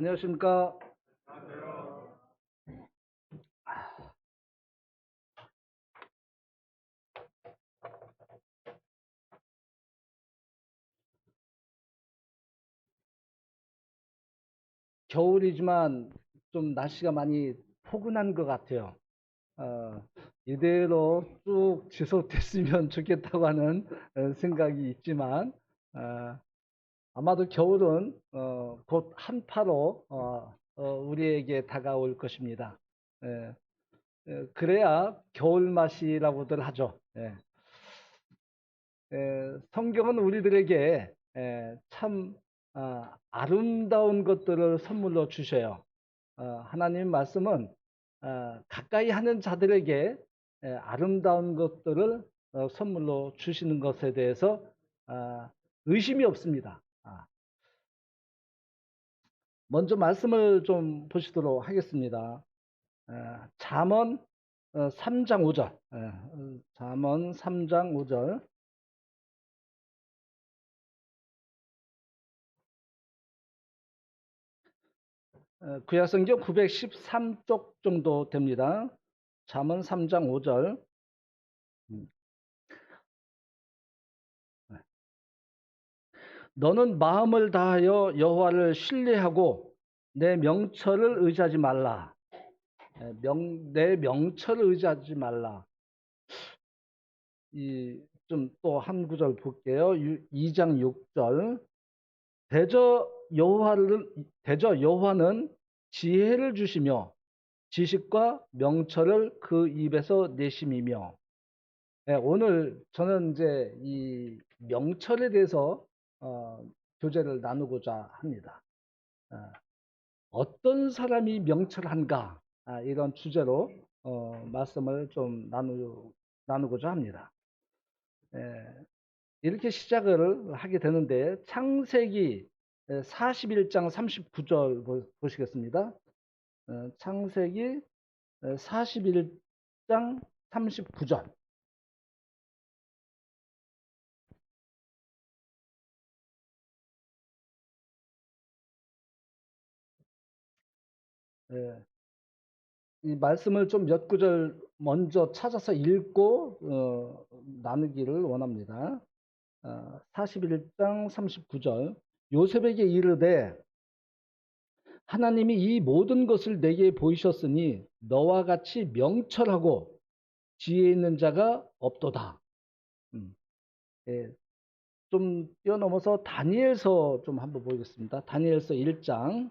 안녕하십니까. 겨울이지만 좀 날씨가 많이 포근한 것 같아요. 어, 이대로 쭉 지속됐으면 좋겠다고 하는 생각이 있지만, 어, 아마도 겨울은 곧 한파로 우리에게 다가올 것입니다. 예, 그래야 겨울 맛이라고들 하죠. 예. 성경은 우리들에게 참 아름다운 것들을 선물로 주셔요. 하나님 말씀은 가까이 하는 자들에게 아름다운 것들을 선물로 주시는 것에 대해서 의심이 없습니다. 먼저 말씀을 좀 보시도록 하겠습니다. 잠언 3장 5절. 잠언 3장 5절. 구약성경 913쪽 정도 됩니다. 잠언 3장 5절. 너는 마음을 다하여 여호와를 신뢰하고 내 명철을 의지하지 말라. 내 명철을 의지하지 말라. 좀 또 한 구절 볼게요. 2장 6절. 대저 여호와는 지혜를 주시며 지식과 명철을 그 입에서 내심이며. 오늘 저는 이제 이 명철에 대해서 교제를 나누고자 합니다. 어떤 사람이 명철한가, 이런 주제로 말씀을 좀 나누고자 합니다. 이렇게 시작을 하게 되는데, 창세기 41장 39절 보시겠습니다. 창세기 41장 39절. 이 말씀을 좀 몇 구절 먼저 찾아서 읽고 나누기를 원합니다. 41장 39절. 요셉에게 이르되 하나님이 이 모든 것을 내게 보이셨으니 너와 같이 명철하고 지혜 있는 자가 없도다. 예, 좀 뛰어넘어서 다니엘서 좀 한번 보겠습니다. 다니엘서 1장.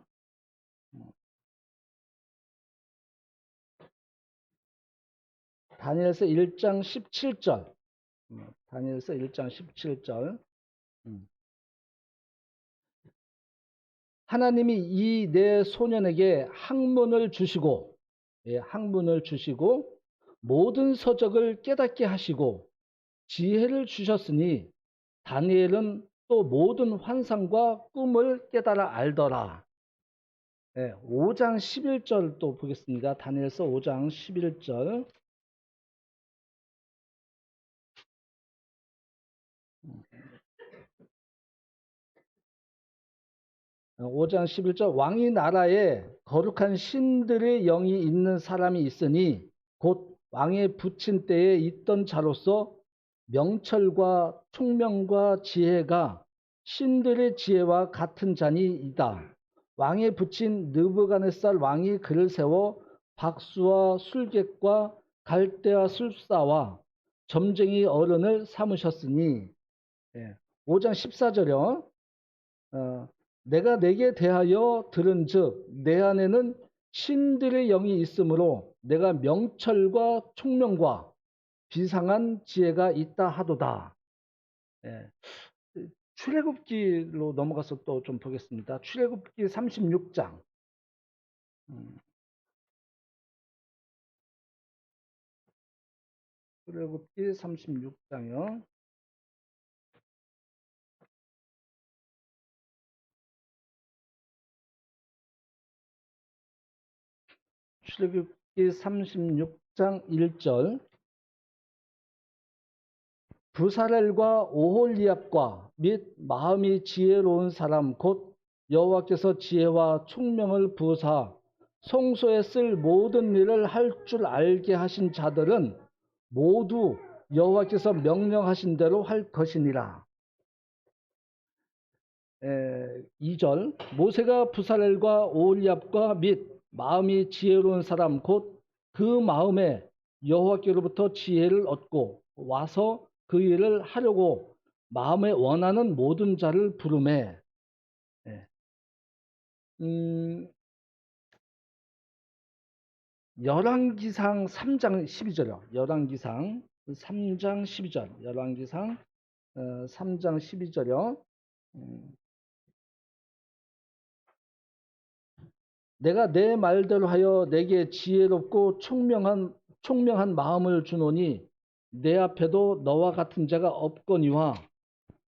다니엘서 1장 17절. 다니엘서 1장 17절. 하나님이 이 내 소년에게 학문을 주시고, 학문을 주시고 모든 서적을 깨닫게 하시고 지혜를 주셨으니 다니엘은 또 모든 환상과 꿈을 깨달아 알더라. 5장 11절 또 보겠습니다. 다니엘서 5장 11절. 5장 11절. 왕이 나라에 거룩한 신들의 영이 있는 사람이 있으니 곧 왕의 부친 때에 있던 자로서 명철과 총명과 지혜가 신들의 지혜와 같은 자니이다. 왕의 부친 느부갓네살 왕이 그를 세워 박수와 술객과 갈대와 술사와 점쟁이 어른을 삼으셨으니. 5장 14절요. 내가 내게 대하여 들은즉 내 안에는 신들의 영이 있으므로 내가 명철과 총명과 비상한 지혜가 있다 하도다. 출애굽기로 넘어가서 또 좀 보겠습니다. 출애굽기 36장. 출애굽기 36장이요. 출애굽기 36장 1절. 부사렐과 오홀리압과 및 마음이 지혜로운 사람 곧 여호와께서 지혜와 총명을 부으사 성소에 쓸 모든 일을 할 줄 알게 하신 자들은 모두 여호와께서 명령하신 대로 할 것이니라. 2절 모세가 부살엘과 오홀리압과 및 마음이 지혜로운 사람 곧 그 마음에 여호와께로부터 지혜를 얻고 와서 그 일을 하려고 마음에 원하는 모든 자를 부르매. 열왕기상 3장 12절이요. 열왕기상 3장 12절. 열왕기상 3장 12절이요. 내가 내 말대로 하여 내게 지혜롭고 총명한 마음을 주노니 내 앞에도 너와 같은 자가 없거니와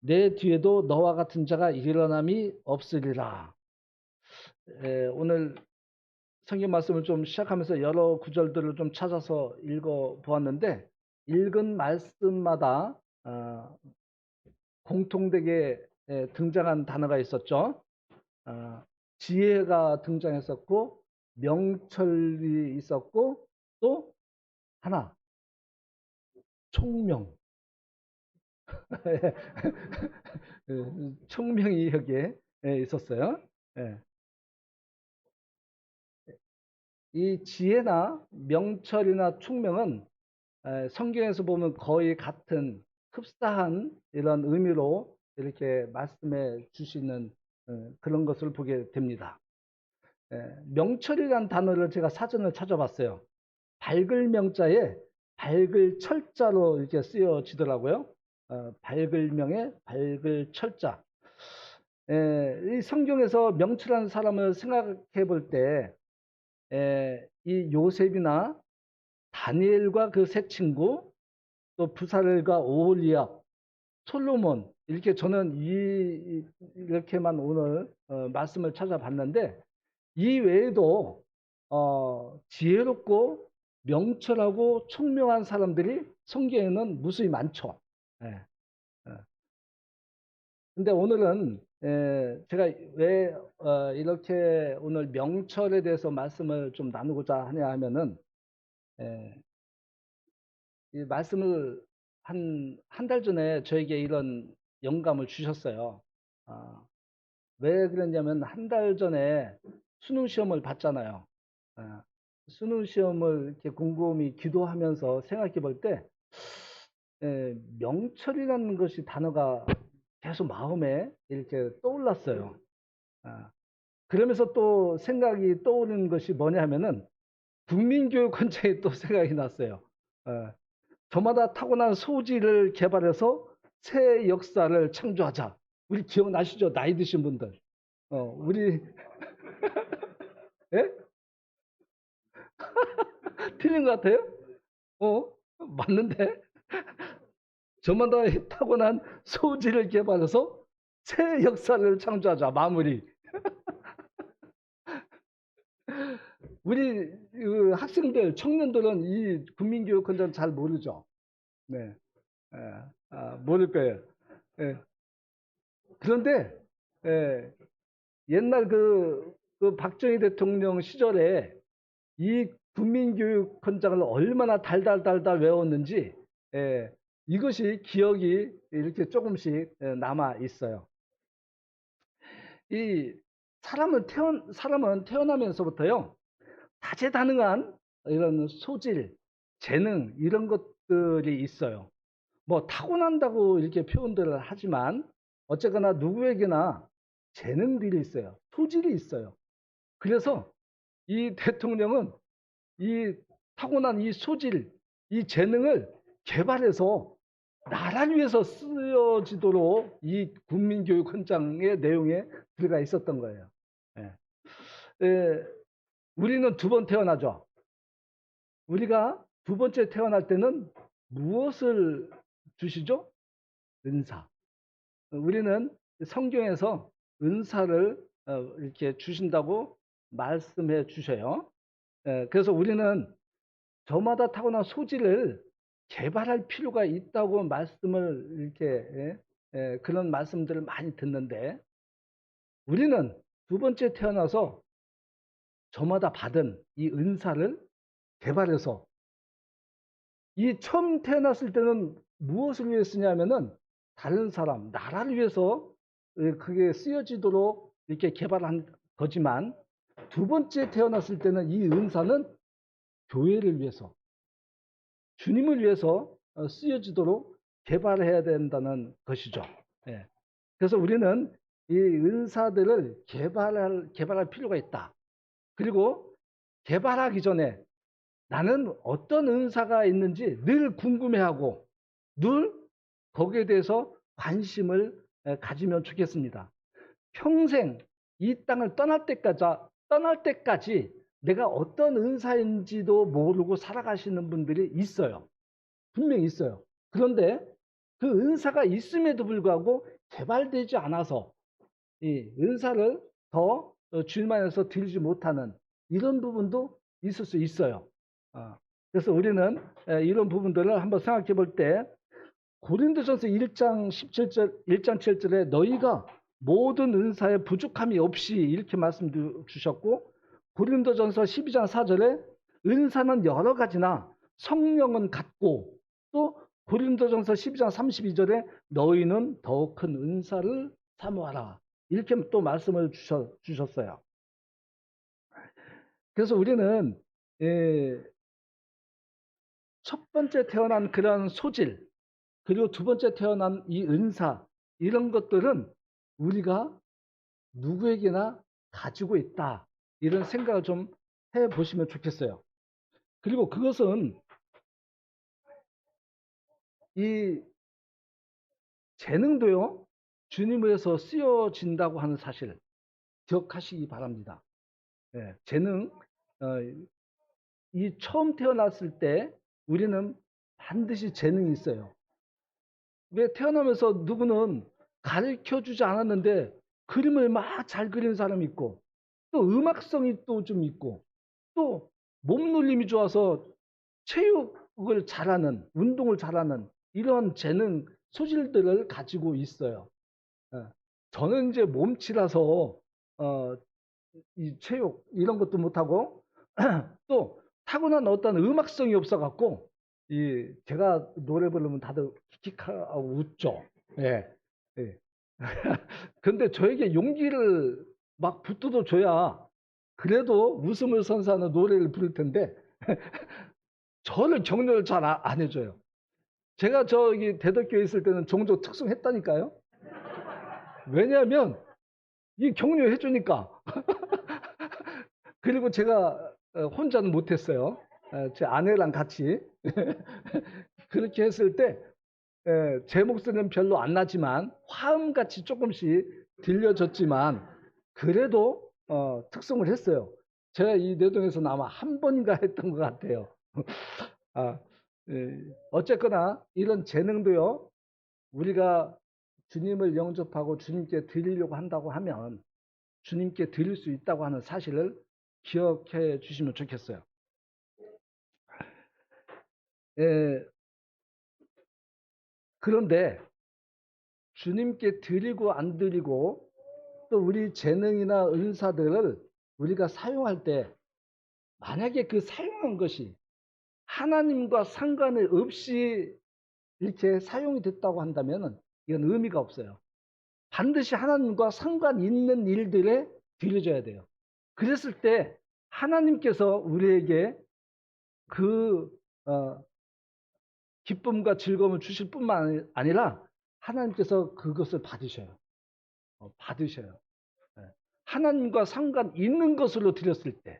내 뒤에도 너와 같은 자가 일어남이 없으리라. 오늘 성경 말씀을 좀 시작하면서 여러 구절들을 좀 찾아서 읽어 보았는데 읽은 말씀마다 공통되게 등장한 단어가 있었죠. 지혜가 등장했었고 명철이 있었고 또 하나 총명. 총명이 여기에 있었어요. 이 지혜나 명철이나 총명은 성경에서 보면 거의 같은 흡사한 이런 의미로 이렇게 말씀해 주시는 그런 것을 보게 됩니다. 명철이라는 단어를 제가 사전을 찾아봤어요. 밝을 명자에 밝을 철자로 이렇게 쓰여지더라고요. 밝을 명에 밝을 철자. 이 성경에서 명철한 사람을 생각해 볼 때, 이 요셉이나 다니엘과 그 세 친구, 또 부살엘과 오홀리압, 솔로몬, 이렇게 저는 이렇게만 오늘 말씀을 찾아봤는데, 이 외에도 지혜롭고 명철하고 총명한 사람들이 성경에는 무수히 많죠. 근데 오늘은 제가 왜 이렇게 오늘 명철에 대해서 말씀을 좀 나누고자 하냐 하면은 이 말씀을 한 달 전에 저에게 이런 영감을 주셨어요. 왜 그랬냐면 한 달 전에 수능 시험을 봤잖아요. 수능 시험을 이렇게 곰곰이 기도하면서 생각해 볼 때 명철이라는 것이 단어가 계속 마음에 이렇게 떠올랐어요. 그러면서 또 생각이 떠오르는 것이 뭐냐 하면은 국민교육원장이 또 생각이 났어요. 저마다 타고난 소질을 개발해서 새 역사를 창조하자. 우리 기억나시죠? 나이 드신 분들. 우리 예? 틀린 것 같아요? 맞는데? 저마다 타고난 소질을 개발해서 새 역사를 창조하자. 마무리. 우리 학생들, 청년들은 이 국민교육원장 잘 모르죠. 네, 모를 거예요. 예. 그런데 옛날 그 박정희 대통령 시절에 이 국민교육원장을 얼마나 달달 외웠는지 이것이 기억이 이렇게 조금씩 남아 있어요. 이 사람은 태어나면서부터요 다재다능한 이런 소질, 재능 이런 것들이 있어요. 뭐 타고난다고 이렇게 표현들을 하지만 어쨌거나 누구에게나 재능들이 있어요. 소질이 있어요. 그래서 이 대통령은 이 타고난 이 소질, 이 재능을 개발해서 나라를 위해서 쓰여지도록 이 국민교육헌장의 내용에 들어가 있었던 거예요. 우리는 두 번 태어나죠. 우리가 두 번째 태어날 때는 무엇을 주시죠? 은사. 우리는 성경에서 은사를 이렇게 주신다고 말씀해 주셔요. 그래서 우리는 저마다 타고난 소질을 개발할 필요가 있다고 말씀을 이렇게 그런 말씀들을 많이 듣는데 우리는 두 번째 태어나서 저마다 받은 이 은사를 개발해서 이 처음 태어났을 때는 무엇을 위해 쓰냐면은 다른 사람, 나라를 위해서 그게 쓰여지도록 이렇게 개발한 거지만 두 번째 태어났을 때는 이 은사는 교회를 위해서, 주님을 위해서 쓰여지도록 개발해야 된다는 것이죠. 예. 그래서 우리는 이 은사들을 개발할 필요가 있다. 그리고 개발하기 전에 나는 어떤 은사가 있는지 늘 궁금해하고 늘 거기에 대해서 관심을 가지면 좋겠습니다. 평생 이 땅을 떠날 때까지 내가 어떤 은사인지도 모르고 살아가시는 분들이 있어요. 분명히 있어요. 그런데 그 은사가 있음에도 불구하고 개발되지 않아서 이 은사를 더 주님 안에서 드리지 못하는 이런 부분도 있을 수 있어요. 그래서 우리는 이런 부분들을 한번 생각해 볼 때 고린도전서 1장 17절, 1장 7절에 너희가 모든 은사에 부족함이 없이 이렇게 말씀 주셨고, 고린도전서 12장 4절에 은사는 여러 가지나 성령은 같고, 또 고린도전서 12장 32절에 너희는 더 큰 은사를 사모하라. 이렇게 또 말씀을 주셨어요. 그래서 우리는 첫 번째 태어난 그런 소질, 그리고 두 번째 태어난 이 은사, 이런 것들은 우리가 누구에게나 가지고 있다. 이런 생각을 좀 해보시면 좋겠어요. 그리고 그것은 이 재능도요, 주님을 위해서 쓰여진다고 하는 사실 기억하시기 바랍니다. 재능, 이 처음 태어났을 때 우리는 반드시 재능이 있어요. 왜 태어나면서 누구는 가르쳐 주지 않았는데 그림을 막 잘 그리는 사람이 있고, 또 음악성이 또 좀 있고, 또 몸놀림이 좋아서 체육을 잘하는, 운동을 잘하는 이런 재능, 소질들을 가지고 있어요. 저는 이제 몸치라서 이 체육 이런 것도 못하고 또 타고난 어떤 음악성이 없어갖고 제가 노래 부르면 다들 킥킥하고 웃죠. 예. 예. 근데 저에게 용기를 막 붙들어 줘야 그래도 웃음을 선사하는 노래를 부를 텐데 저를 격려를 잘 안 해줘요. 제가 저기 대덕교에 있을 때는 종종 특송했다니까요. 왜냐하면 이 격려해 주니까. 그리고 제가 혼자는 못했어요. 제 아내랑 같이 그렇게 했을 때 제 목소리는 별로 안 나지만 화음같이 조금씩 들려졌지만 그래도 특송을 했어요. 제가 이 내동에서 아마 한 번인가 했던 것 같아요. 아, 어쨌거나 이런 재능도요, 우리가 주님을 영접하고 주님께 드리려고 한다고 하면 주님께 드릴 수 있다고 하는 사실을 기억해 주시면 좋겠어요. 그런데 주님께 드리고 안 드리고 또 우리 재능이나 은사들을 우리가 사용할 때 만약에 그 사용한 것이 하나님과 상관이 없이 이렇게 사용이 됐다고 한다면 이건 의미가 없어요. 반드시 하나님과 상관 있는 일들에 드려져야 돼요. 그랬을 때 하나님께서 우리에게 그 기쁨과 즐거움을 주실 뿐만 아니라 하나님께서 그것을 받으셔요. 받으셔요. 하나님과 상관 있는 것으로 드렸을 때,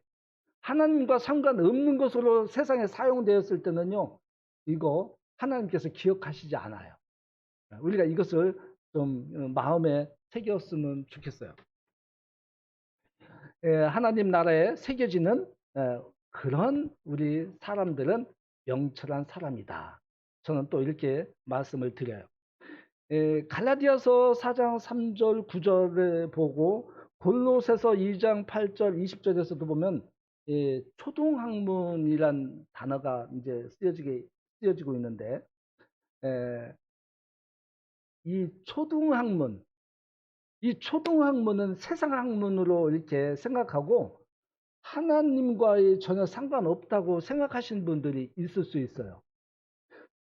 하나님과 상관없는 것으로 세상에 사용되었을 때는요, 이거 하나님께서 기억하시지 않아요. 우리가 이것을 좀 마음에 새겼으면 좋겠어요. 하나님 나라에 새겨지는 그런 우리 사람들은 명철한 사람이다. 저는 또 이렇게 말씀을 드려요. 갈라디아서 4장 3절 9절에 보고 골로새서 2장 8절 20절에서도 보면 초등학문이란 단어가 이제 쓰여지고 있는데 이 초등학문, 이 초등학문은 세상 학문으로 이렇게 생각하고 하나님과의 전혀 상관없다고 생각하시는 분들이 있을 수 있어요.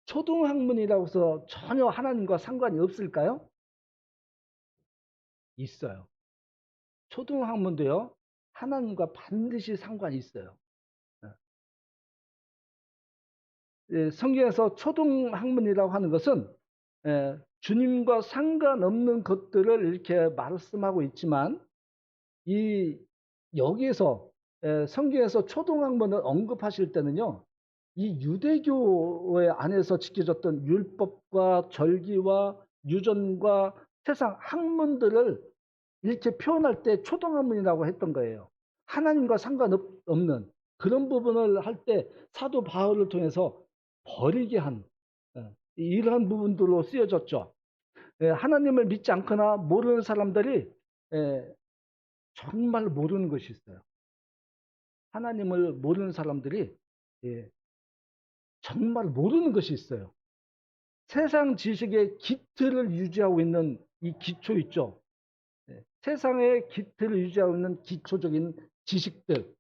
초등학문이라고 해서 전혀 하나님과 상관이 없을까요? 있어요. 초등학문도요, 하나님과 반드시 상관이 있어요. 예, 성경에서 초등학문이라고 하는 것은 주님과 상관없는 것들을 이렇게 말씀하고 있지만 이 여기에서 성경에서 초등학문을 언급하실 때는요, 이 유대교의 안에서 지켜졌던 율법과 절기와 유전과 세상 학문들을 이렇게 표현할 때 초등학문이라고 했던 거예요. 하나님과 상관없는 그런 부분을 할 때 사도 바울을 통해서 버리게 한 이러한 부분들로 쓰여졌죠. 하나님을 믿지 않거나 모르는 사람들이 정말 모르는 것이 있어요. 하나님을 모르는 사람들이 정말 모르는 것이 있어요. 세상 지식의 기틀을 유지하고 있는 이 기초 있죠. 세상의 기틀을 유지하고 있는 기초적인 지식들,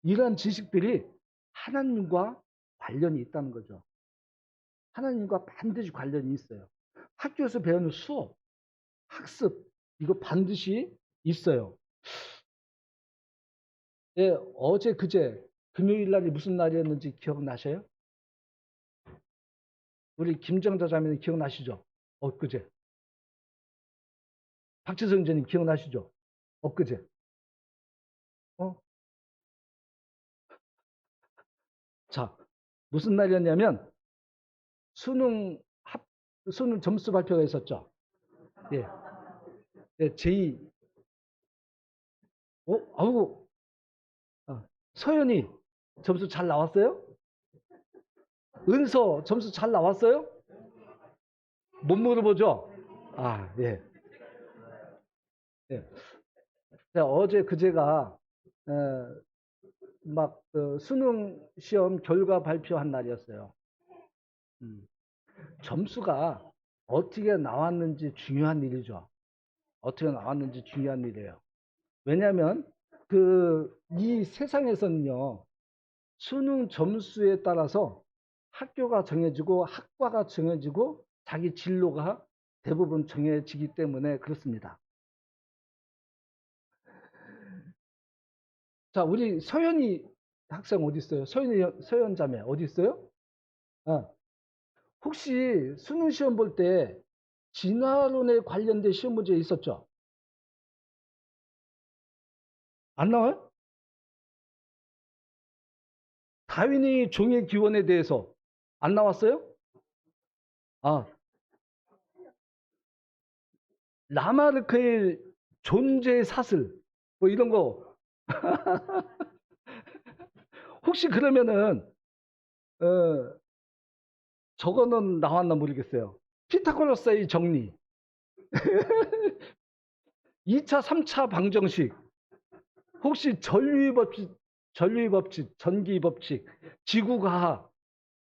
이러한 지식들이 하나님과 관련이 있다는 거죠. 하나님과 반드시 관련이 있어요. 학교에서 배우는 수업, 학습, 이거 반드시 있어요. 예, 어제 그제 금요일 날이 무슨 날이었는지 기억나셔요? 우리 김정자 자매님 기억나시죠? 엊그제. 박지성 전님 기억나시죠? 엊그제. 어? 자, 무슨 날이었냐면 수능 점수 발표가 있었죠. 예, 예, 아우, 서연이 점수 잘 나왔어요? 은서 점수 잘 나왔어요? 못 물어보죠? 아, 예. 예. 어제 그제가 막 수능 시험 결과 발표한 날이었어요. 점수가 어떻게 나왔는지 중요한 일이죠. 어떻게 나왔는지 중요한 일이에요. 왜냐하면 이 세상에서는요, 수능 점수에 따라서 학교가 정해지고 학과가 정해지고 자기 진로가 대부분 정해지기 때문에 그렇습니다. 자, 우리 서연이 학생 어디 있어요? 서연 자매 어디 있어요? 어. 혹시 수능 시험 볼 때 진화론에 관련된 시험 문제 있었죠? 안 나와요? 다윈이 종의 기원에 대해서 안 나왔어요? 아, 라마르크의 존재 사슬 뭐 이런 거 혹시 그러면은 어, 저거는 나왔나 모르겠어요. 피타고라스의 정리, 2차, 3차 방정식, 혹시 전류의 법칙, 전기 법칙, 지구과학,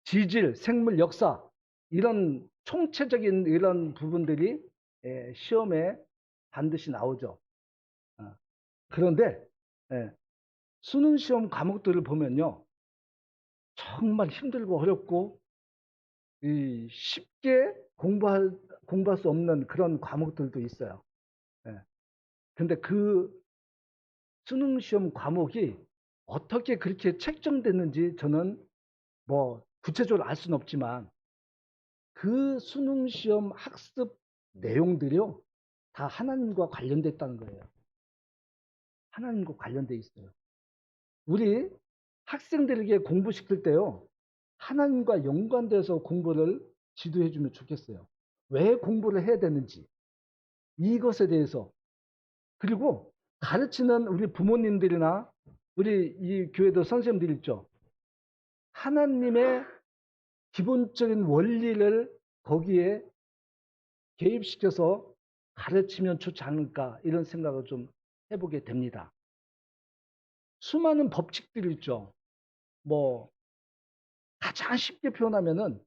지질, 생물 역사 이런 총체적인 이런 부분들이 시험에 반드시 나오죠. 그런데 수능 시험 과목들을 보면요, 정말 힘들고 어렵고 쉽게 공부할 수 없는 그런 과목들도 있어요. 근데 그 수능 시험 과목이 어떻게 그렇게 책정됐는지 저는 뭐 구체적으로 알 수는 없지만 그 수능 시험 학습 내용들이요, 다 하나님과 관련됐다는 거예요. 하나님과 관련돼 있어요. 우리 학생들에게 공부시킬 때요, 하나님과 연관돼서 공부를 지도해 주면 좋겠어요. 왜 공부를 해야 되는지, 이것에 대해서. 그리고 가르치는 우리 부모님들이나 우리 이 교회도 선생님들 있죠. 하나님의 기본적인 원리를 거기에 개입시켜서 가르치면 좋지 않을까, 이런 생각을 좀 해보게 됩니다. 수많은 법칙들이 있죠. 뭐 가장 쉽게 표현하면은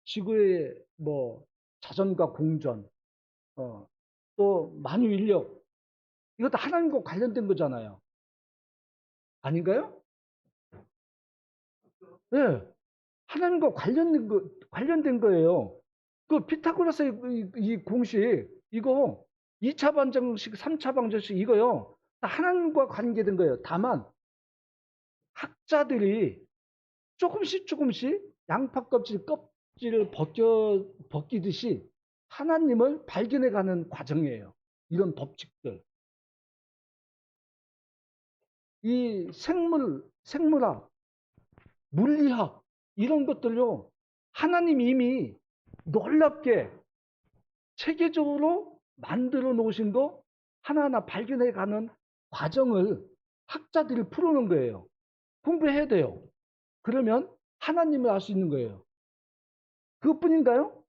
지구의 뭐 자전과 공전, 어, 또 만유 인력, 이것도 하나님과 관련된 거잖아요. 아닌가요? 네. 하나님과 관련된 거예요. 그 피타고라스의 이 공식, 이거 2차 방정식, 3차 방정식 이거요. 다 하나님과 관계된 거예요. 다만 학자들이 조금씩 양파 껍질을 벗기듯이 하나님을 발견해가는 과정이에요. 이런 법칙들. 이 생물학, 물리학 이런 것들요. 하나님이 이미 놀랍게 체계적으로 만들어 놓으신 거 하나하나 발견해가는 과정을 학자들이 풀어놓은 거예요. 공부해야 돼요. 그러면 하나님을 알 수 있는 거예요. 그것뿐인가요?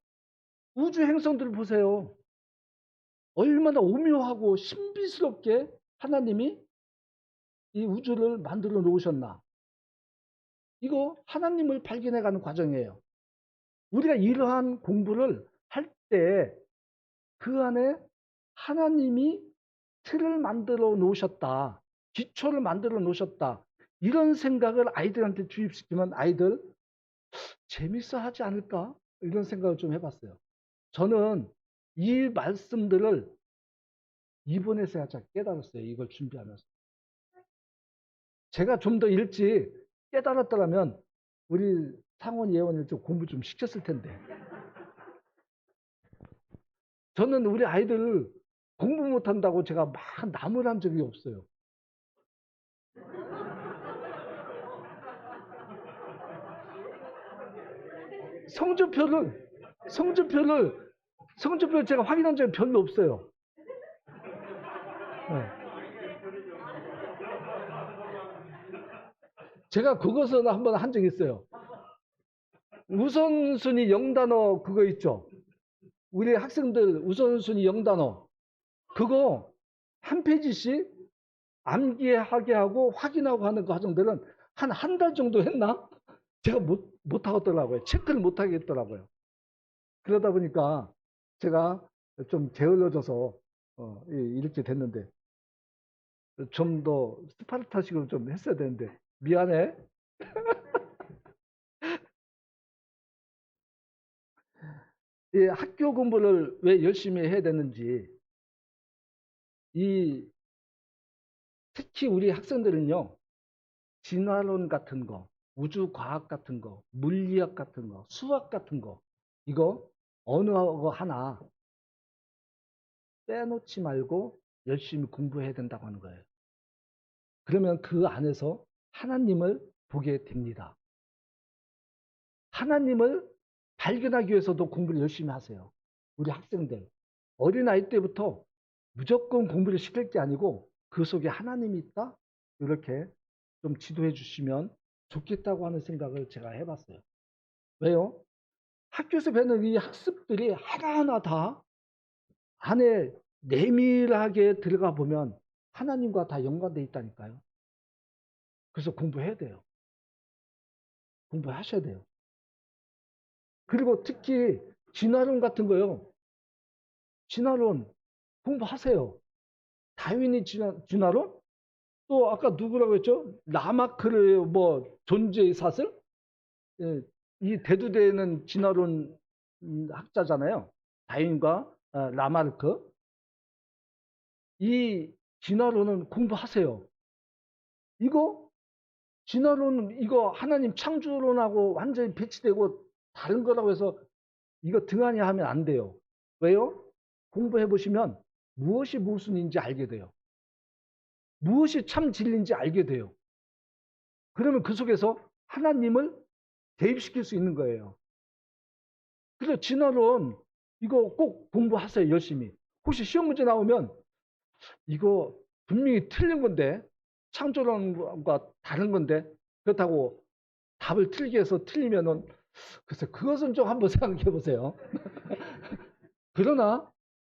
우주 행성들을 보세요. 얼마나 오묘하고 신비스럽게 하나님이 이 우주를 만들어 놓으셨나. 이거 하나님을 발견해가는 과정이에요. 우리가 이러한 공부를 할 때 그 안에 하나님이 틀을 만들어 놓으셨다. 기초를 만들어 놓으셨다. 이런 생각을 아이들한테 주입시키면 아이들 재밌어 하지 않을까? 이런 생각을 좀 해봤어요. 저는 이 말씀들을 이번에서야 깨달았어요. 이걸 준비하면서. 제가 좀 더 일찍 깨달았더라면 우리 상원 예원을 좀 공부 좀 시켰을 텐데. 저는 우리 아이들 공부 못한다고 제가 막 나무란 적이 없어요. 성적표를 제가 확인한 적이 별로 없어요. 네. 제가 그것은 한번 한 적이 있어요. 우선순위 0단어 그거 있죠. 우리 학생들 우선순위 0단어 그거 한 페이지씩 암기하게 하고 확인하고 하는 그 과정들은 한 달 정도 했나? 제가 못 하겠더라고요. 체크를 못 하겠더라고요. 그러다 보니까 제가 좀 게을러져서 이렇게 됐는데 좀 더 스파르타식으로 좀 했어야 되는데 미안해. 이 학교 공부를 왜 열심히 해야 되는지 이 특히 우리 학생들은요 진화론 같은 거, 우주과학 같은 거, 물리학 같은 거, 수학 같은 거 이거 어느 거 하나 빼놓지 말고 열심히 공부해야 된다고 하는 거예요. 그러면 그 안에서 하나님을 보게 됩니다. 하나님을 발견하기 위해서도 공부를 열심히 하세요. 우리 학생들. 어린아이 때부터 무조건 공부를 시킬 게 아니고 그 속에 하나님이 있다? 이렇게 좀 지도해 주시면 좋겠다고 하는 생각을 제가 해봤어요. 왜요? 학교에서 배우는 이 학습들이 하나하나 다 안에 내밀하게 들어가 보면 하나님과 다 연관되어 있다니까요. 그래서 공부해야 돼요. 공부하셔야 돼요. 그리고 특히 진화론 같은 거요. 진화론 공부하세요. 다윈이 진화론? 또 아까 누구라고 했죠? 라마크르의 뭐 존재의 사슬? 예, 이 대두되는 진화론 학자잖아요. 다윈과 라마르크. 이 진화론은 공부하세요. 이거 진화론 이거 하나님 창조론하고 완전히 배치되고 다른 거라고 해서 이거 등한히 하면 안 돼요. 왜요? 공부해 보시면 무엇이 무슨인지 알게 돼요. 무엇이 참 진리인지 알게 돼요. 그러면 그 속에서 하나님을 대입시킬 수 있는 거예요. 그래서 진화론 이거 꼭 공부하세요. 열심히. 혹시 시험 문제 나오면 이거 분명히 틀린 건데 창조론과 다른 건데 그렇다고 답을 틀게 해서 틀리면은 글쎄 그것은 좀 한번 생각해 보세요. 그러나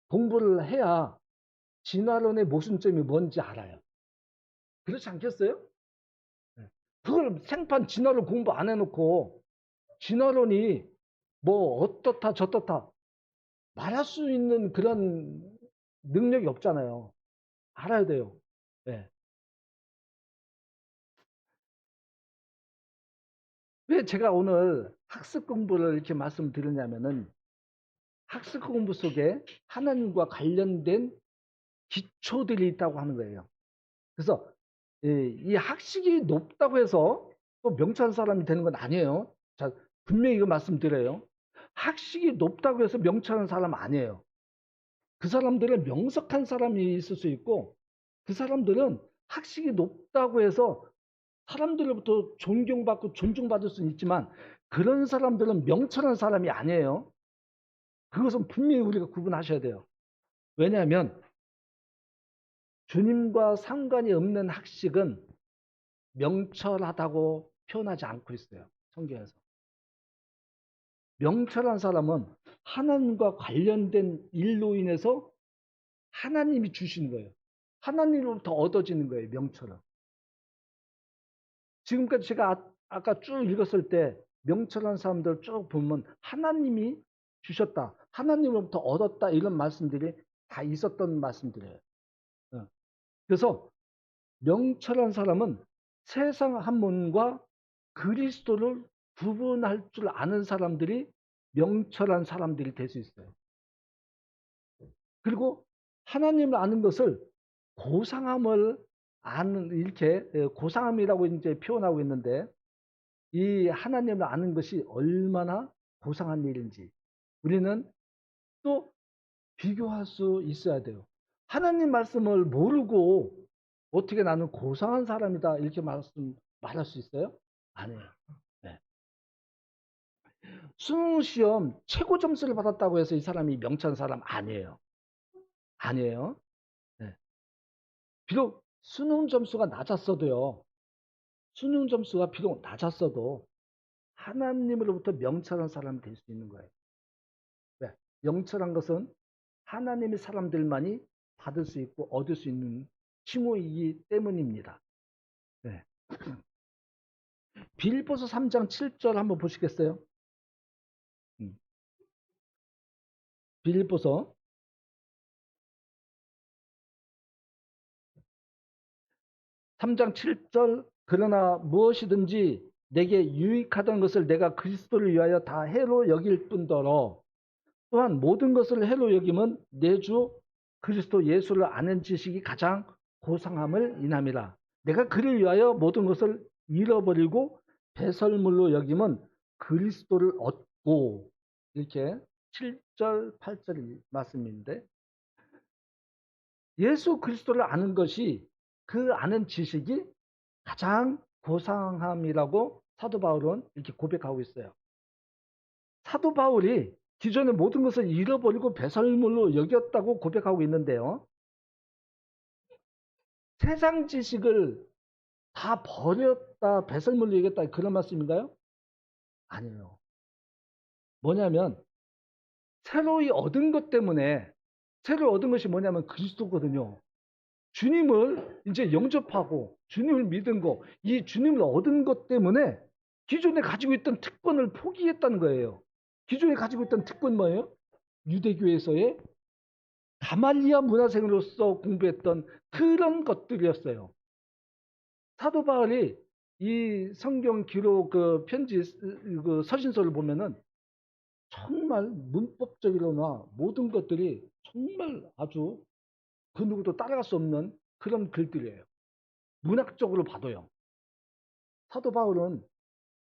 공부를 해야 진화론의 모순점이 뭔지 알아요. 그렇지 않겠어요? 그걸 생판 진화론 공부 안 해놓고 진화론이 뭐 어떻다 저떻다 말할 수 있는 그런 능력이 없잖아요. 알아야 돼요. 네. 왜 제가 오늘 학습 공부를 이렇게 말씀드리냐면은 학습 공부 속에 하나님과 관련된 기초들이 있다고 하는 거예요. 그래서 이 학식이 높다고 해서 또 명철한 사람이 되는 건 아니에요. 자, 분명히 이거 말씀드려요. 학식이 높다고 해서 명철한 사람 아니에요. 그 사람들은 명석한 사람이 있을 수 있고 그 사람들은 학식이 높다고 해서 사람들로부터 존경받고 존중받을 수는 있지만 그런 사람들은 명철한 사람이 아니에요. 그것은 분명히 우리가 구분하셔야 돼요. 왜냐하면 주님과 상관이 없는 학식은 명철하다고 표현하지 않고 있어요. 성경에서. 명철한 사람은 하나님과 관련된 일로 인해서 하나님이 주시는 거예요. 하나님으로부터 얻어지는 거예요. 명철은. 지금까지 제가 아까 쭉 읽었을 때 명철한 사람들 쭉 보면 하나님이 주셨다. 하나님으로부터 얻었다. 이런 말씀들이 다 있었던 말씀들이에요. 그래서 명철한 사람은 세상 한문과 그리스도를 구분할 줄 아는 사람들이 명철한 사람들이 될 수 있어요. 그리고 하나님을 아는 것을 고상함을 아는 이렇게 고상함이라고 이제 표현하고 있는데 이 하나님을 아는 것이 얼마나 고상한 일인지 우리는 또 비교할 수 있어야 돼요. 하나님 말씀을 모르고 어떻게 나는 고상한 사람이다 이렇게 말할 수 있어요? 아니에요. 네. 수능 시험 최고 점수를 받았다고 해서 이 사람이 명철한 사람 아니에요. 아니에요. 네. 비록 수능 점수가 낮았어도요. 수능 점수가 비록 낮았어도 하나님으로부터 명철한 사람이 될 수 있는 거예요. 네. 명철한 것은 하나님의 사람들만이 받을 수 있고 얻을 수 있는 칭호이기 때문입니다. 네. 빌보서 3장 7절 한번 보시겠어요? 빌보서 3장 7절 그러나 무엇이든지 내게 유익하던 것을 내가 그리스도를 위하여 다 해로 여길 뿐더러 또한 모든 것을 해로 여김은 내 주 그리스도 예수를 아는 지식이 가장 고상함을 인함이라. 내가 그를 위하여 모든 것을 잃어버리고 배설물로 여김은 그리스도를 얻고 이렇게 7절 8절 말씀인데 예수 그리스도를 아는 것이 그 아는 지식이 가장 고상함이라고 사도 바울은 이렇게 고백하고 있어요. 사도 바울이 기존의 모든 것을 잃어버리고 배설물로 여겼다고 고백하고 있는데요. 세상 지식을 다 버렸다, 배설물로 여겼다 그런 말씀인가요? 아니에요. 뭐냐면 새로이 얻은 것 때문에 새로 얻은 것이 뭐냐면 그리스도거든요. 주님을 이제 영접하고 주님을 믿은 거, 이 주님을 얻은 것 때문에 기존에 가지고 있던 특권을 포기했다는 거예요. 기존에 가지고 있던 특권 뭐예요? 유대교에서의 가말리아 문화생으로서 공부했던 그런 것들이었어요. 사도 바울이 이 성경 기록 그 편지 그 서신서를 보면은 정말 문법적으로나 모든 것들이 정말 아주 그 누구도 따라갈 수 없는 그런 글들이에요. 문학적으로 봐도요. 사도 바울은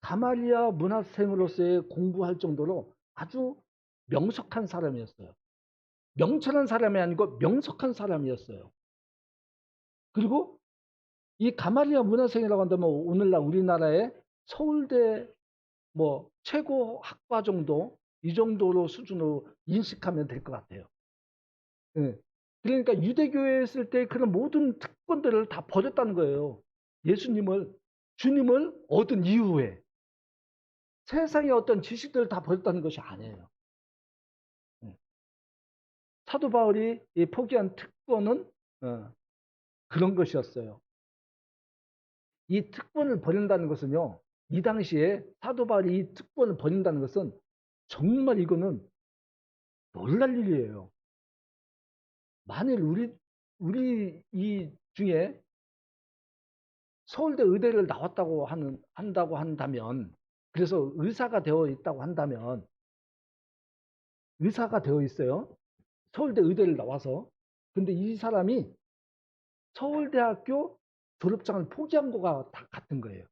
가말리아 문학생으로서의 공부할 정도로 아주 명석한 사람이었어요. 명철한 사람이 아니고 명석한 사람이었어요. 그리고 이 가말리아 문화생이라고 한다면 오늘날 우리나라의 서울대 뭐 최고 학과 정도 이 정도로 수준으로 인식하면 될 것 같아요. 예. 그러니까 유대교에 있을 때 그런 모든 특권들을 다 버렸다는 거예요. 예수님을 주님을 얻은 이후에 세상의 어떤 지식들을 다 버렸다는 것이 아니에요. 예. 사도 바울이 포기한 특권은 그런 것이었어요. 이 특권을 버린다는 것은요. 이 당시에 사도 바울이 이 특권을 버린다는 것은 정말 이거는 놀랄 일이에요. 만일 우리 이 중에 서울대 의대를 한다고 한다면, 그래서 의사가 되어 있다고 한다면, 의사가 되어 있어요. 서울대 의대를 나와서. 근데 이 사람이 서울대학교 졸업장을 포기한 거가 다 같은 거예요.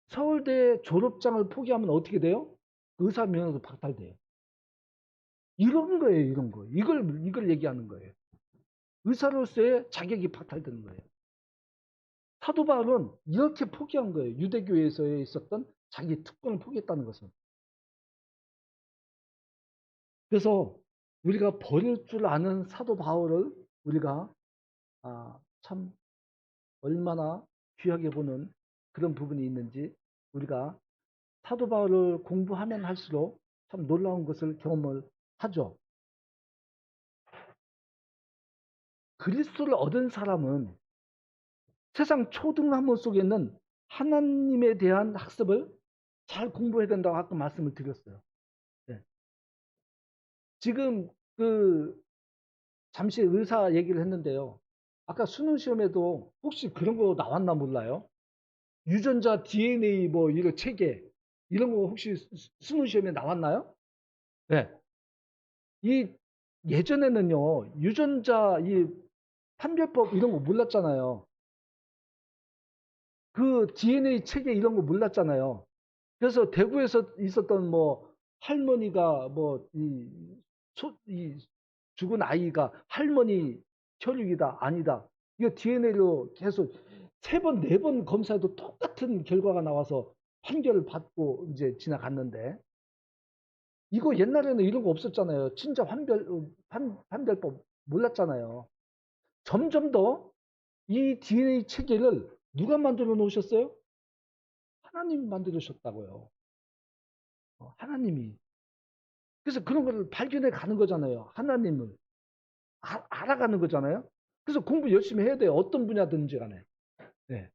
서울대 졸업장을 포기하면 어떻게 돼요? 의사 면허도 박탈돼요. 이런 거예요, 이런 거. 이걸 얘기하는 거예요. 의사로서의 자격이 박탈되는 거예요. 사도 바울은 이렇게 포기한 거예요. 유대교에서 있었던 자기 특권을 포기했다는 것은. 그래서 우리가 버릴 줄 아는 사도 바울을 우리가 참 얼마나 귀하게 보는 그런 부분이 있는지, 우리가 사도 바울을 공부하면 할수록 참 놀라운 것을 경험을 하죠. 그리스도를 얻은 사람은 세상 초등학문 속에 있는 하나님에 대한 학습을 잘 공부해야 된다고 아까 말씀을 드렸어요. 네. 지금 잠시 의사 얘기를 했는데요. 아까 수능 시험에도 혹시 그런 거 나왔나 몰라요. 유전자 DNA 뭐 이런 체계 이런 거 혹시 수능 시험에 나왔나요? 네. 이 예전에는요, 유전자 이 판별법 이런 거 몰랐잖아요. 그 DNA 체계 이런 거 몰랐잖아요. 그래서 대구에서 있었던 뭐 할머니가 이 죽은 아이가 할머니 혈육이다 아니다. 이거 DNA로 계속 세 번, 네 번 검사해도 똑같은 결과가 나와서 판결을 받고 이제 지나갔는데, 이거 옛날에는 이런 거 없었잖아요. 친자 판별법 몰랐잖아요. 점점 더 이 DNA 체계를 누가 만들어 놓으셨어요? 하나님이 만들으셨다고요. 하나님이. 그래서 그런 걸 발견해 가는 거잖아요. 하나님을 알아가는 거잖아요. 그래서 공부 열심히 해야 돼요. 어떤 분야든지 간에. 네.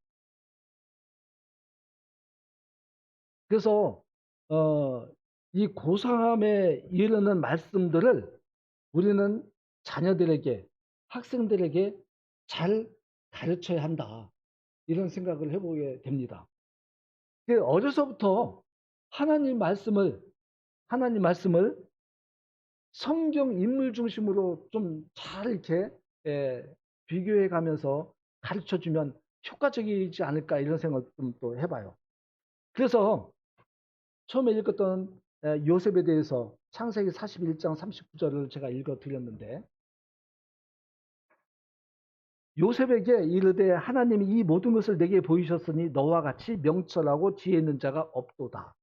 그래서 어, 이 고3에 이르는 말씀들을 우리는 자녀들에게, 학생들에게 잘 가르쳐야 한다. 이런 생각을 해보게 됩니다. 어려서부터 하나님 말씀을, 하나님 말씀을 성경 인물 중심으로 좀 잘 이렇게 비교해 가면서 가르쳐 주면 효과적이지 않을까 이런 생각을 좀 또 해봐요. 그래서 처음에 읽었던 요셉에 대해서 창세기 41장 39절을 제가 읽어 드렸는데, 요셉에게 이르되 하나님이 이 모든 것을 내게 보이셨으니 너와 같이 명철하고 지혜 있는 자가 없도다.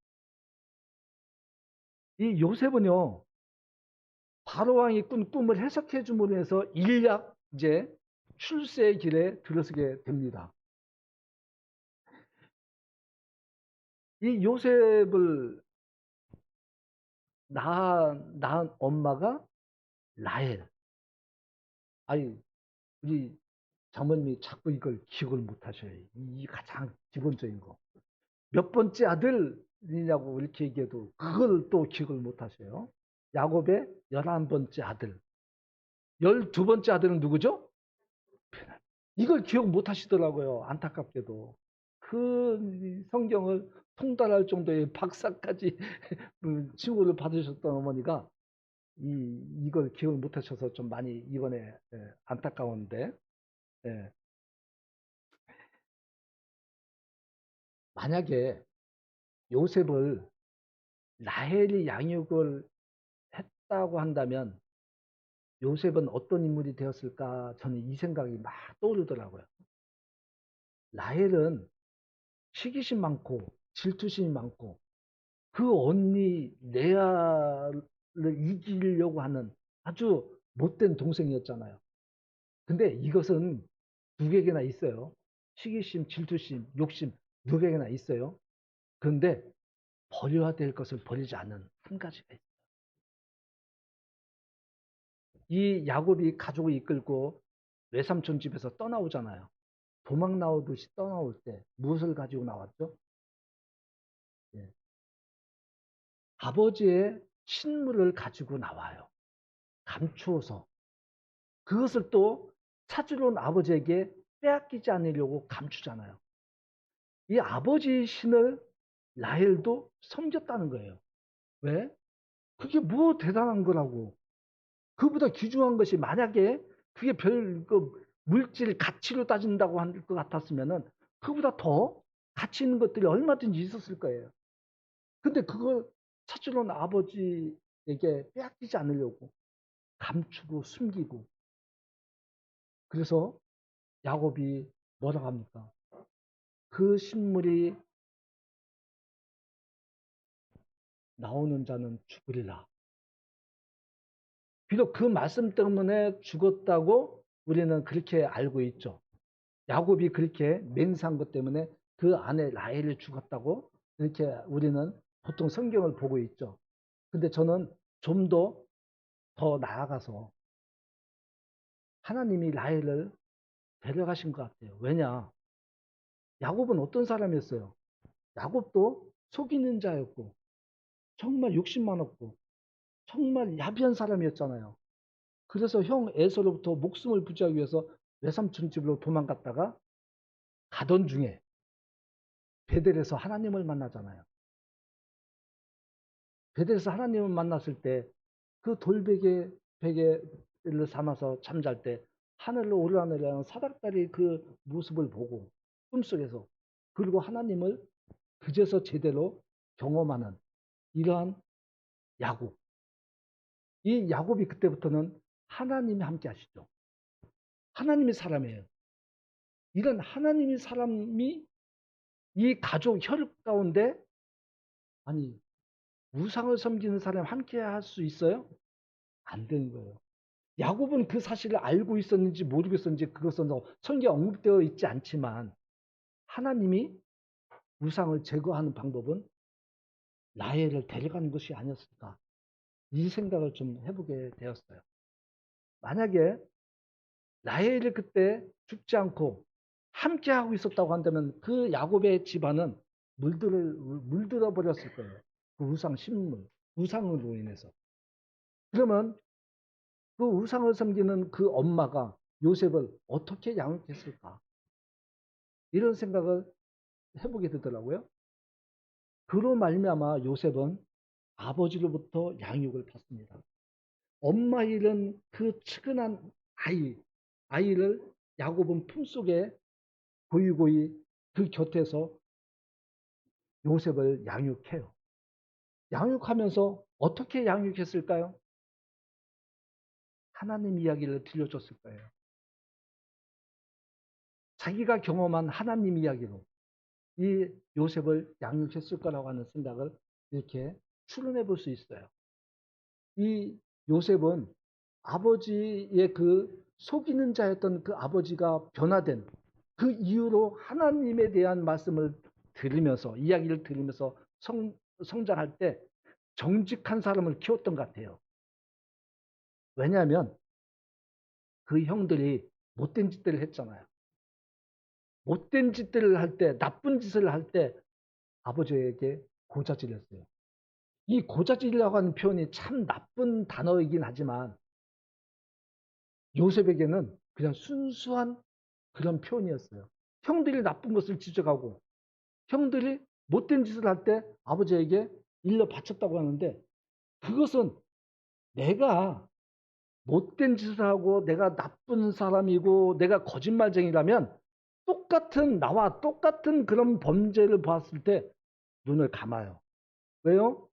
이 요셉은요, 바로왕이 꾼 꿈을 해석해 줌으로 해서 일약 이제 출세의 길에 들어서게 됩니다. 이 요셉을 낳은 엄마가 라헬. 아니, 우리 장모님이 자꾸 이걸 기억을 못 하셔요. 이 가장 기본적인 거. 몇 번째 아들이냐고 이렇게 얘기해도 그걸 또 기억을 못 하셔요. 야곱의 11번째 아들. 12번째 아들은 누구죠? 이걸 기억 못 하시더라고요. 안타깝게도. 그 성경을 통달할 정도의 박사까지 칭호를 받으셨던 어머니가 이걸 기억을 못 하셔서 좀 많이 이번에 안타까운데, 예. 만약에 요셉을 라헬이 양육을 했다고 한다면 요셉은 어떤 인물이 되었을까, 저는 이 생각이 막 떠오르더라고요. 라헬은 시기심 많고 질투심이 많고 그 언니 레아를 이기려고 하는 아주 못된 동생이었잖아요. 근데 이것은 누구에게나 있어요. 시기심, 질투심, 욕심 누구에게나 있어요. 그런데 버려야 될 것을 버리지 않는 한 가지가 있어요. 이 야곱이 가족을 이끌고 외삼촌 집에서 떠나오잖아요. 도망 나오듯이 떠나올 때 무엇을 가지고 나왔죠? 예. 아버지의 신물을 가지고 나와요. 감추어서. 그것을 또 찾으러 온 아버지에게 빼앗기지 않으려고 감추잖아요. 이 아버지 신을 라헬도 섬겼다는 거예요. 왜? 그게 뭐 대단한 거라고. 그보다 귀중한 것이 만약에 그게 물질 가치로 따진다고 할 것 같았으면은 그보다 더 가치 있는 것들이 얼마든지 있었을 거예요. 근데 그걸 찾으러 온 아버지에게 빼앗기지 않으려고 감추고 숨기고, 그래서 야곱이 뭐라고 합니까? 그 신물이 나오는 자는 죽으리라. 비록 그 말씀 때문에 죽었다고 우리는 그렇게 알고 있죠. 야곱이 그렇게 맹세한 것 때문에 그 아내 라헬이 죽었다고 이렇게 우리는 보통 성경을 보고 있죠. 근데 저는 좀 더 나아가서 하나님이 라헬을 데려가신 것 같아요. 왜냐? 야곱은 어떤 사람이었어요? 야곱도 속이는 자였고 정말 욕심 많았고 정말 야비한 사람이었잖아요. 그래서 형 에서로부터 목숨을 부지하기 위해서 외삼촌 집으로 도망갔다가 가던 중에 베델에서 하나님을 만나잖아요. 베델에서 하나님을 만났을 때 그 베개를 삼아서 잠잘 때 하늘로 오르내리는 사닥다리 그 모습을 보고 꿈속에서, 그리고 하나님을 그제서 제대로 경험하는 이러한 야곱. 이 야곱이 그때부터는 하나님이 함께 하시죠. 하나님이 사람이에요. 이런 하나님이 사람이 이 가족 혈육 가운데, 아니, 우상을 섬기는 사람이 함께 할 수 있어요? 안 되는 거예요. 야곱은 그 사실을 알고 있었는지 모르고 있었는지 그것은 성경에 언급되어 있지 않지만 하나님이 우상을 제거하는 방법은 라헬을 데려가는 것이 아니었을까, 이 생각을 좀 해보게 되었어요. 만약에 라헬이 그때 죽지 않고 함께 하고 있었다고 한다면 그 야곱의 집안은 물들어 버렸을 거예요. 그 우상 신물, 우상으로 인해서. 그러면 그 우상을 섬기는 그 엄마가 요셉을 어떻게 양육했을까? 이런 생각을 해보게 되더라고요. 그로 말미암아 요셉은 아버지로부터 양육을 받습니다. 엄마 잃은 그 측은한 아이를 야곱은 품속에 고이고이 그 곁에서 요셉을 양육해요. 양육하면서 어떻게 양육했을까요? 하나님 이야기를 들려줬을 거예요. 자기가 경험한 하나님 이야기로 이 요셉을 양육했을 거라고 하는 생각을 이렇게 추론해 볼 수 있어요. 이 요셉은 아버지의 그 속이는 자였던 그 아버지가 변화된 그 이후로 하나님에 대한 말씀을 들으면서, 이야기를 들으면서 성장할 때 정직한 사람을 키웠던 것 같아요. 왜냐하면 그 형들이 못된 짓들을 했잖아요. 못된 짓들을 할 때, 나쁜 짓을 할 때 아버지에게 고자질했어요. 이 고자질이라고 하는 표현이 참 나쁜 단어이긴 하지만 요셉에게는 그냥 순수한 그런 표현이었어요. 형들이 나쁜 것을 지적하고 형들이 못된 짓을 할 때 아버지에게 일러 바쳤다고 하는데, 그것은 내가 못된 짓을 하고 내가 나쁜 사람이고 내가 거짓말쟁이라면 나와 똑같은 그런 범죄를 보았을 때 눈을 감아요. 왜요?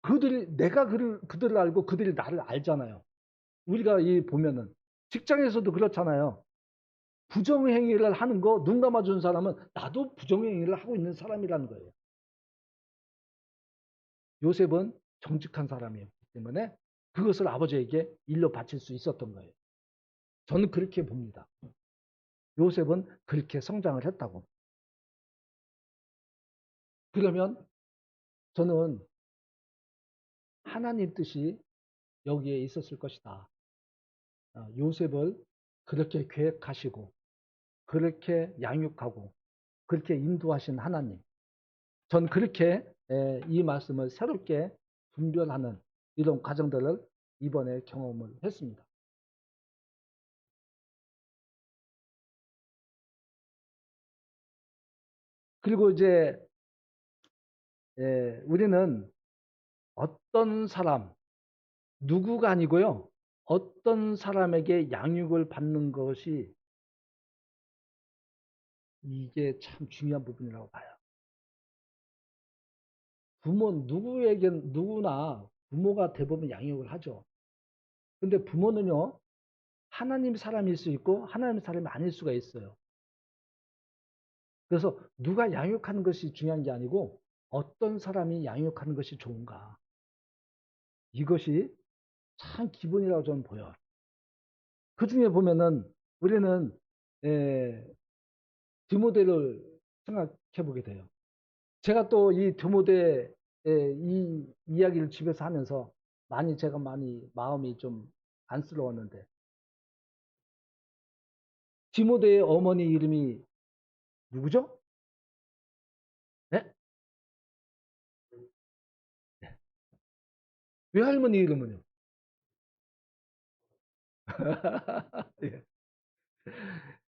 그들을 알고 그들이 나를 알잖아요. 우리가 보면은 직장에서도 그렇잖아요. 부정행위를 하는 거 눈 감아준 사람은 나도 부정행위를 하고 있는 사람이라는 거예요. 요셉은 정직한 사람이었기 때문에 그것을 아버지에게 일러 바칠 수 있었던 거예요. 저는 그렇게 봅니다. 요셉은 그렇게 성장을 했다고. 그러면 저는 하나님 뜻이 여기에 있었을 것이다. 요셉을 그렇게 계획하시고 그렇게 양육하고 그렇게 인도하신 하나님. 전 그렇게 이 말씀을 새롭게 분별하는 이런 과정들을 이번에 경험을 했습니다. 그리고 이제 우리는 어떤 사람, 누구가 아니고요. 어떤 사람에게 양육을 받는 것이 이게 참 중요한 부분이라고 봐요. 누구나 부모가 대부분 양육을 하죠. 근데 부모는요, 하나님 사람일 수 있고 하나님 사람이 아닐 수가 있어요. 그래서 누가 양육하는 것이 중요한 게 아니고 어떤 사람이 양육하는 것이 좋은가. 이것이 참 기본이라고 저는 보여요. 그 중에 보면은 우리는 디모데를 생각해 보게 돼요. 제가 또 이 디모데 이 이야기를 집에서 하면서 제가 많이 마음이 좀 안쓰러웠는데 디모데의 어머니 이름이 누구죠? 네? 외할머니 이름은요? 예.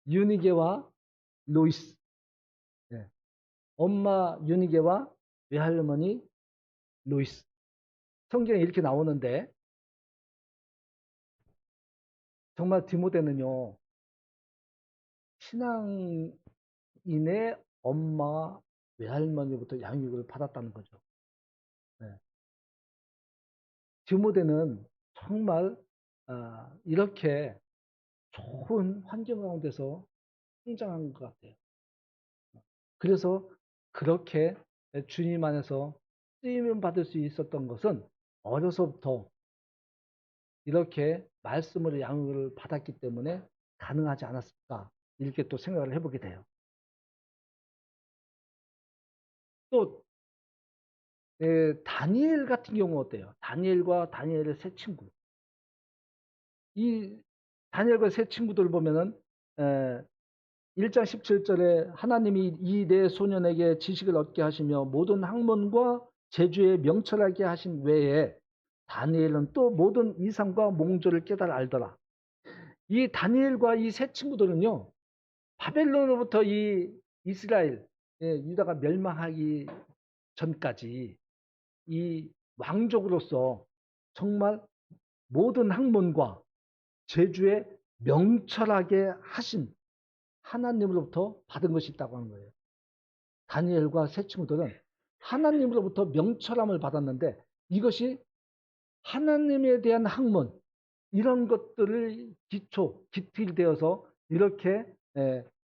유니게와 로이스. 예. 엄마 유니게와 외할머니 로이스. 성경에 이렇게 나오는데 정말 디모데는요. 신앙인의 엄마 외할머니부터 양육을 받았다는 거죠. 예. 디모데는 정말 이렇게 좋은 환경 가운데서 성장한 것 같아요. 그래서 그렇게 주님 안에서 쓰임을 받을 수 있었던 것은 어려서부터 이렇게 말씀을 양육을 받았기 때문에 가능하지 않았을까 이렇게 또 생각을 해보게 돼요. 또 다니엘 같은 경우 어때요? 다니엘과 다니엘의 세 친구. 이 다니엘과 세 친구들 보면은 1장 17절에 하나님이 이 네 소년에게 지식을 얻게 하시며 모든 학문과 재주에 명철하게 하신 외에 다니엘은 또 모든 이상과 몽조를 깨달아 알더라. 이 다니엘과 이 세 친구들은요. 바벨론으로부터 이 이스라엘, 유다가 멸망하기 전까지 이 왕족으로서 정말 모든 학문과 재주에 명철하게 하신 하나님으로부터 받은 것이 있다고 하는 거예요. 다니엘과 세 친구들은 하나님으로부터 명철함을 받았는데 이것이 하나님에 대한 학문 이런 것들을 기틀되어서 이렇게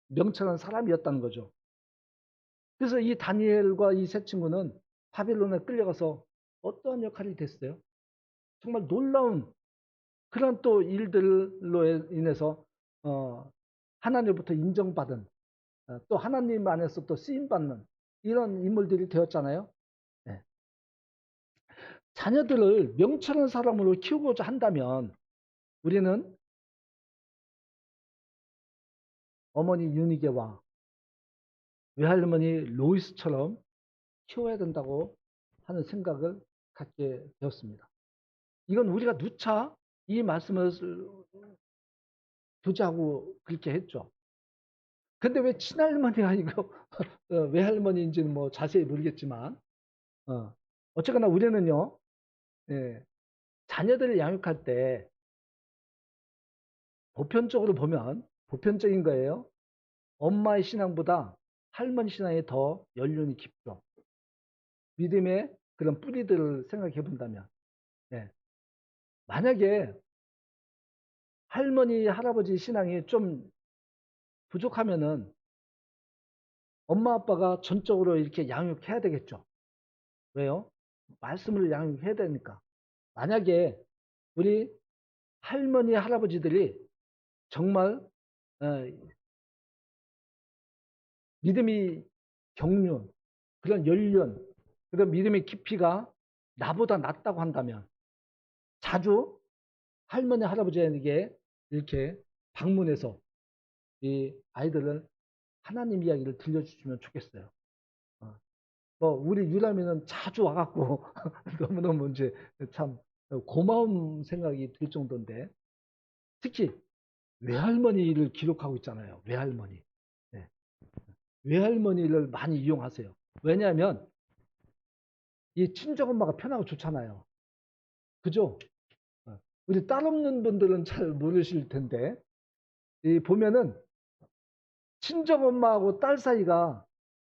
명철한 사람이었다는 거죠. 그래서 이 다니엘과 이 세 친구는 바빌론에 끌려가서 어떠한 역할이 됐어요? 정말 놀라운 그런 또 일들로 인해서 하나님부터 인정받은 또 하나님 안에서 또 쓰임받는 이런 인물들이 되었잖아요. 네. 자녀들을 명철한 사람으로 키우고자 한다면 우리는 어머니 유니게와 외할머니 로이스처럼 키워야 된다고 하는 생각을 갖게 되었습니다. 이건 우리가 누차 이 말씀을 교제하고 그렇게 했죠. 근데 왜 친할머니가 아니고 외할머니인지는 뭐 자세히 모르겠지만 어쨌거나 우리는요 자녀들을 양육할 때 보편적으로 보면 보편적인 거예요. 엄마의 신앙보다 할머니 신앙이 더 연륜이 깊죠. 믿음의 그런 뿌리들을 생각해 본다면 만약에 할머니 할아버지 신앙이 좀 부족하면은 엄마 아빠가 전적으로 이렇게 양육해야 되겠죠. 왜요? 말씀을 양육해야 되니까. 만약에 우리 할머니 할아버지들이 정말 믿음이 경륜 그런 연륜 그런 믿음의 깊이가 나보다 낫다고 한다면 자주 할머니 할아버지에게 이렇게 방문해서 이 아이들을 하나님 이야기를 들려주시면 좋겠어요. 뭐 우리 유람이는 자주 와갖고 너무너무 이제 참 고마운 생각이 들 정도인데 특히 외할머니를 기록하고 있잖아요. 외할머니. 네. 외할머니를 많이 이용하세요. 왜냐하면 이 친정엄마가 편하고 좋잖아요. 그죠? 우리 딸 없는 분들은 잘 모르실 텐데 이 보면은 친정엄마하고 딸 사이가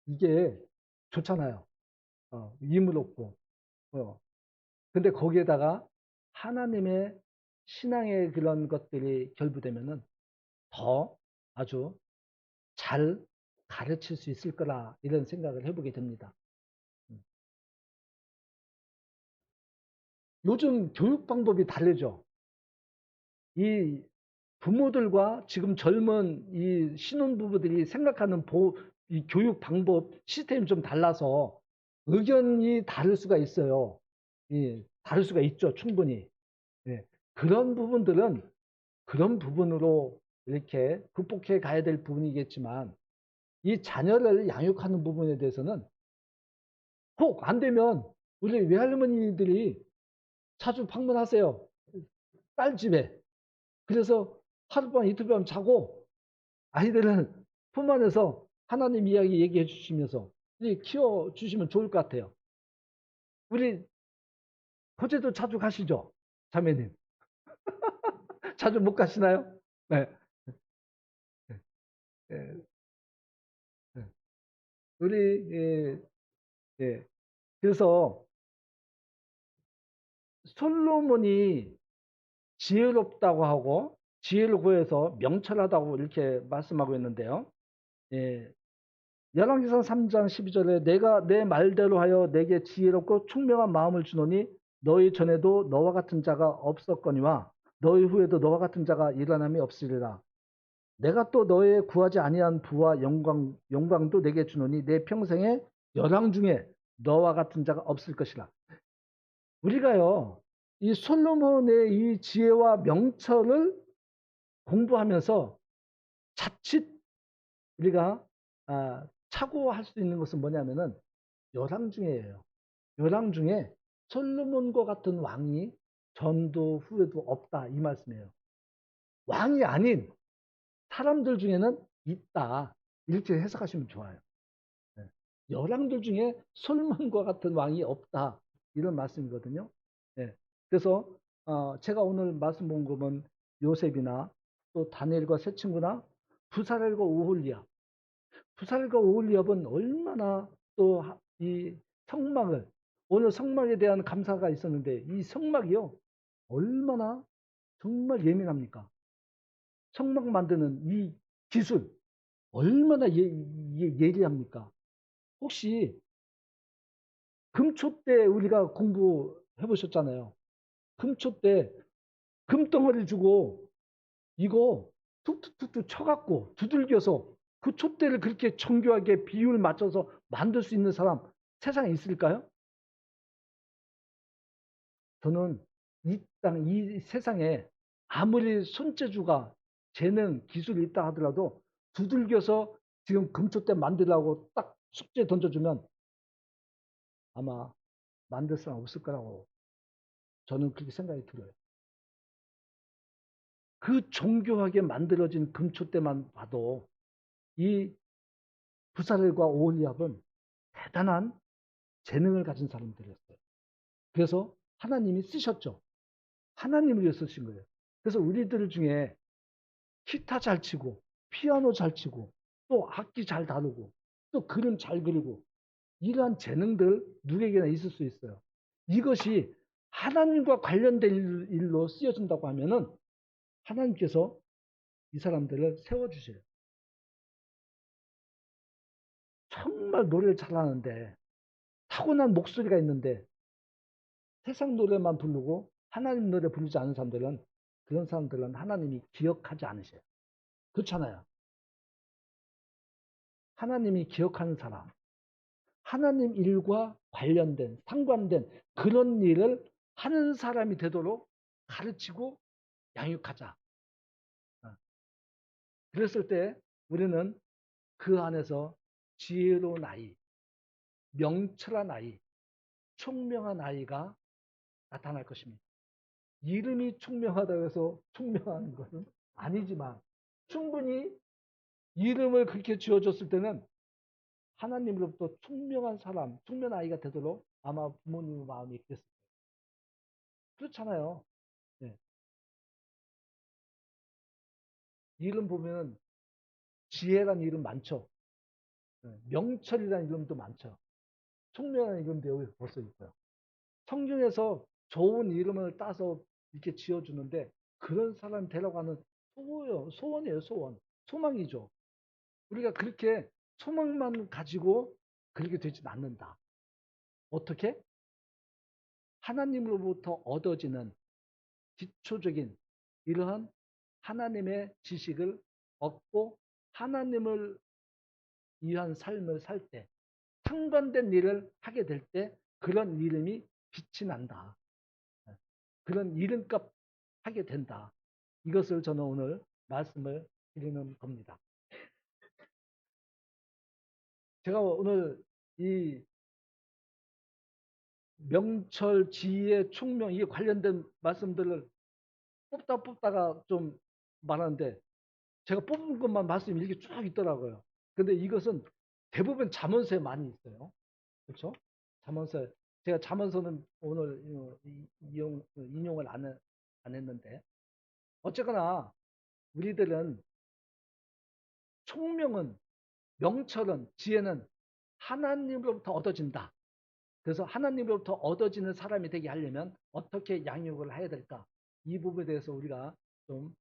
이게 좋잖아요. 이물 없고. 근데 거기에다가 하나님의 신앙의 그런 것들이 결부되면은 더 아주 잘 가르칠 수 있을 거라 이런 생각을 해보게 됩니다. 요즘 교육 방법이 다르죠. 이 부모들과 지금 젊은 이 신혼부부들이 생각하는 이 교육 방법 시스템이 좀 달라서 의견이 다를 수가 있어요. 예, 다를 수가 있죠, 충분히. 예, 그런 부분들은 그런 부분으로 이렇게 극복해 가야 될 부분이겠지만 이 자녀를 양육하는 부분에 대해서는 혹 안 되면 우리 외할머니들이 자주 방문하세요. 딸 집에. 그래서 하룻밤 이틀밤 자고 아이들은 품 안에서 하나님 이야기 얘기해 주시면서 키워 주시면 좋을 것 같아요. 우리 호재도 자주 가시죠? 자매님. 자주 못 가시나요? 네. 네. 네. 우리 예, 예. 그래서 솔로몬이 지혜롭다고 하고 지혜를 구해서 명철하다고 이렇게 말씀하고 있는데요. 예, 열왕기상 3장 12절에 내가 내 말대로 하여 내게 지혜롭고 총명한 마음을 주노니 너희 전에도 너와 같은 자가 없었거니와 너희 후에도 너와 같은 자가 일어남이 없으리라. 내가 또 너의 구하지 아니한 부와 영광도 내게 주노니 내 평생에 열왕 중에 너와 같은 자가 없을 것이라. 우리가요, 이 솔로몬의 이 지혜와 명철을 공부하면서 자칫 우리가 착오할 수 있는 것은 뭐냐면은 열왕 중에예요. 열왕 중에 솔로몬과 같은 왕이 전도 후에도 없다 이 말씀이에요. 왕이 아닌 사람들 중에는 있다 이렇게 해석하시면 좋아요. 네. 열왕들 중에 솔로몬과 같은 왕이 없다 이런 말씀이거든요. 네. 그래서 제가 오늘 말씀 본 것은 요셉이나 또 다니엘과 세 친구나 부살엘과 오홀리압 부살과 오홀리압은 얼마나 또 이 성막을 오늘 성막에 대한 감사가 있었는데 이 성막이요 얼마나 정말 예민합니까? 성막 만드는 이 기술 얼마나 예리합니까? 혹시 금초 때 우리가 공부해 보셨잖아요. 금초 때 금덩어리 주고 이거 툭툭툭툭 쳐갖고 두들겨서 그 촛대를 그렇게 정교하게 비율 맞춰서 만들 수 있는 사람 세상에 있을까요? 저는 이 세상에 아무리 손재주가 재능, 기술이 있다 하더라도 두들겨서 지금 금초대 만들라고 딱 숙제 던져주면 아마 만들 사람 없을 거라고 저는 그렇게 생각이 들어요. 그 정교하게 만들어진 금초대만 봐도 이 부사렐과 오홀리압은 대단한 재능을 가진 사람들이었어요. 그래서 하나님이 쓰셨죠. 하나님을 위해 쓰신 거예요. 그래서 우리들 중에 기타 잘 치고 피아노 잘 치고 또 악기 잘 다루고 또 그림 잘 그리고 이러한 재능들 누구에게나 있을 수 있어요. 이것이 하나님과 관련된 일로 쓰여진다고 하면은 하나님께서 이 사람들을 세워주셔요. 정말 노래를 잘하는데 타고난 목소리가 있는데 세상 노래만 부르고 하나님 노래 부르지 않은 사람들은 그런 사람들은 하나님이 기억하지 않으셔요. 그렇잖아요. 하나님이 기억하는 사람, 하나님 일과 관련된 상관된 그런 일을 하는 사람이 되도록 가르치고 양육하자. 그랬을 때 우리는 그 안에서 지혜로운 아이, 명철한 아이, 총명한 아이가 나타날 것입니다. 이름이 총명하다고 해서 총명한 것은 아니지만 충분히 이름을 그렇게 지어줬을 때는 하나님으로부터 총명한 사람, 총명한 아이가 되도록 아마 부모님의 마음이 그랬을 거예요. 그렇잖아요. 네. 이름 보면 지혜란 이름 많죠. 네. 명철이라는 이름도 많죠. 총명한 이름도 여기 벌써 있고요. 성경에서 좋은 이름을 따서 이렇게 지어주는데 그런 사람 되라고 하는 소원이에요, 소원. 소망이죠. 우리가 그렇게 소망만 가지고 그렇게 되진 않는다. 어떻게? 하나님으로부터 얻어지는 기초적인 이러한 하나님의 지식을 얻고 하나님을 위한 삶을 살 때, 상반된 일을 하게 될 때 그런 이름이 빛이 난다. 그런 이름값 하게 된다. 이것을 저는 오늘 말씀을 드리는 겁니다. 제가 오늘 이 명철, 지혜, 총명 이게 관련된 말씀들을 뽑다가 좀 말하는데 제가 뽑은 것만 말씀이 이렇게 쭉 있더라고요. 근데 이것은 대부분 잠언서에 많이 있어요. 그렇죠? 잠언서 제가 잠언서는 오늘 인용을 안 했는데 어쨌거나 우리들은 총명은 명철은 지혜는 하나님으로부터 얻어진다. 그래서 하나님으로부터 얻어지는 사람이 되게 하려면 어떻게 양육을 해야 될까? 이 부분에 대해서 우리가 좀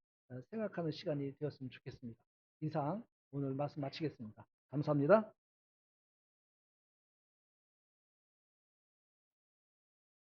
생각하는 시간이 되었으면 좋겠습니다. 이상 오늘 말씀 마치겠습니다. 감사합니다.